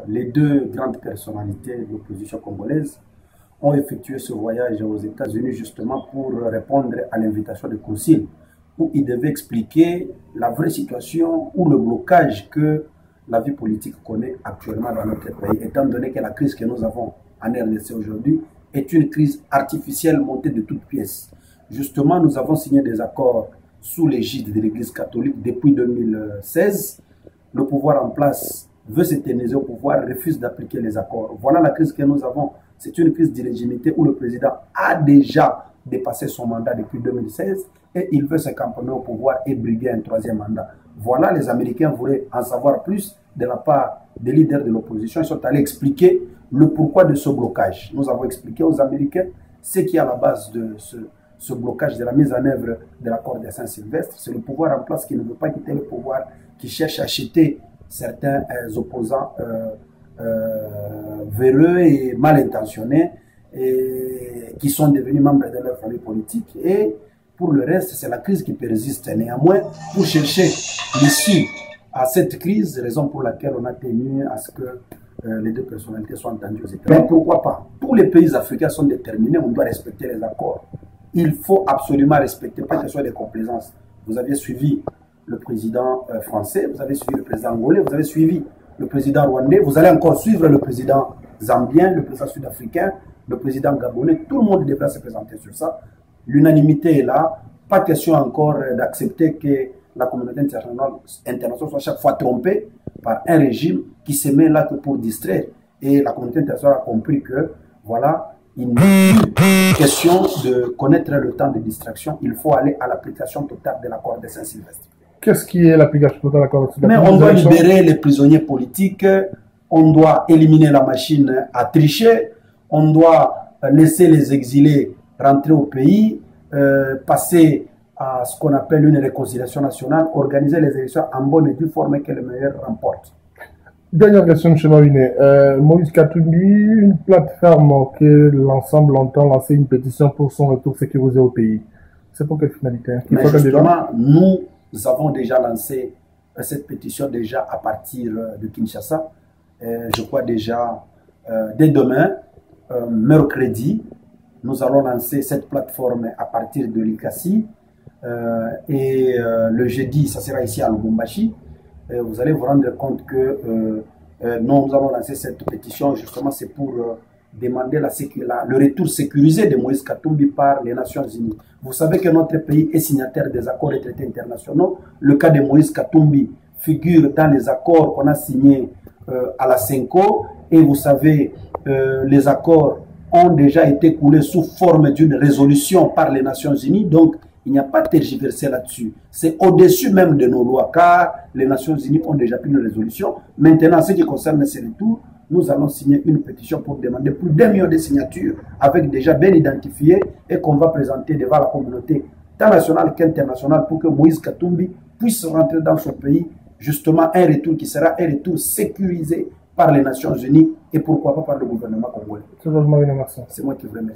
les deux grandes personnalités de l'opposition congolaise ont effectué ce voyage aux États-Unis justement pour répondre à l'invitation du Conseil, où ils devaient expliquer la vraie situation ou le blocage que la vie politique connaît actuellement dans notre pays, étant donné que la crise que nous avons en RDC aujourd'hui est une crise artificielle montée de toutes pièces. Justement, nous avons signé des accords sous l'égide de l'Église catholique depuis 2016. Le pouvoir en place veut s'éterniser au pouvoir, refuse d'appliquer les accords. Voilà la crise que nous avons. C'est une crise d'illégitimité où le président a déjà dépassé son mandat depuis 2016 et il veut se camponner au pouvoir et briguer un troisième mandat. Voilà, les Américains voulaient en savoir plus de la part des leaders de l'opposition. Ils sont allés expliquer le pourquoi de ce blocage. Nous avons expliqué aux Américains ce qui est à la base de ce blocage de la mise en œuvre de l'accord de Saint-Sylvestre. C'est le pouvoir en place qui ne veut pas quitter le pouvoir, qui cherche à acheter certains opposants véreux et mal intentionnés et qui sont devenus membres de leur famille politique. Et pour le reste, c'est la crise qui persiste. Néanmoins, pour chercher l'issue à cette crise, raison pour laquelle on a tenu à ce que les deux personnalités soient entendues aux États-Unis. Mais pourquoi pas? Tous les pays africains sont déterminés, on doit respecter les accords. Il faut absolument respecter, pas que ce soit des complaisances. Vous avez suivi le président français, vous avez suivi le président angolais, vous avez suivi le président rwandais, vous allez encore suivre le président zambien, le président sud-africain, le président gabonais. Tout le monde devrait se présenter sur ça. L'unanimité est là. Pas question encore d'accepter que la communauté internationale soit chaque fois trompée par un régime qui se met là que pour distraire. Et la communauté internationale a compris que, voilà, il n'est plus question de connaître le temps de distraction. Il faut aller à l'application totale de l'accord de Saint-Sylvestre. Qu'est-ce qui est l'application totale de l'accord de Saint-Sylvestre? Mais on doit libérer les prisonniers politiques, on doit éliminer la machine à tricher, on doit laisser les exilés rentrer au pays, passer à ce qu'on appelle une réconciliation nationale, organiser les élections en bonne et due forme et que le meilleur remporte. Dernière question, M. Mawiné. Moïse Katumbi, une plateforme que l'ensemble entend lancer une pétition pour son retour sécurisé au pays. C'est pour quelle finalité? Mais justement, nous avons déjà lancé cette pétition déjà à partir de Kinshasa. Je crois déjà dès demain, mercredi, nous allons lancer cette plateforme à partir de l'ICASI. Et le jeudi, ça sera ici à Lubumbashi. Vous allez vous rendre compte que nous allons lancer cette pétition, justement, c'est pour demander le retour sécurisé de Moïse Katumbi par les Nations Unies. Vous savez que notre pays est signataire des accords et traités internationaux. Le cas de Moïse Katumbi figure dans les accords qu'on a signés à la CENCO. Et vous savez, les accords ont déjà été coulés sous forme d'une résolution par les Nations Unies. Donc, il n'y a pas de tergiversé là-dessus. C'est au-dessus même de nos lois, car les Nations Unies ont déjà pris une résolution. Maintenant, en ce qui concerne ces retours, nous allons signer une pétition pour demander plus d'1 million de signatures, avec déjà bien identifié, et qu'on va présenter devant la communauté, tant nationale qu'internationale, pour que Moïse Katumbi puisse rentrer dans son pays, justement un retour qui sera un retour sécurisé par les Nations Unies, et pourquoi pas par le gouvernement congolais. C'est moi qui vous remercie.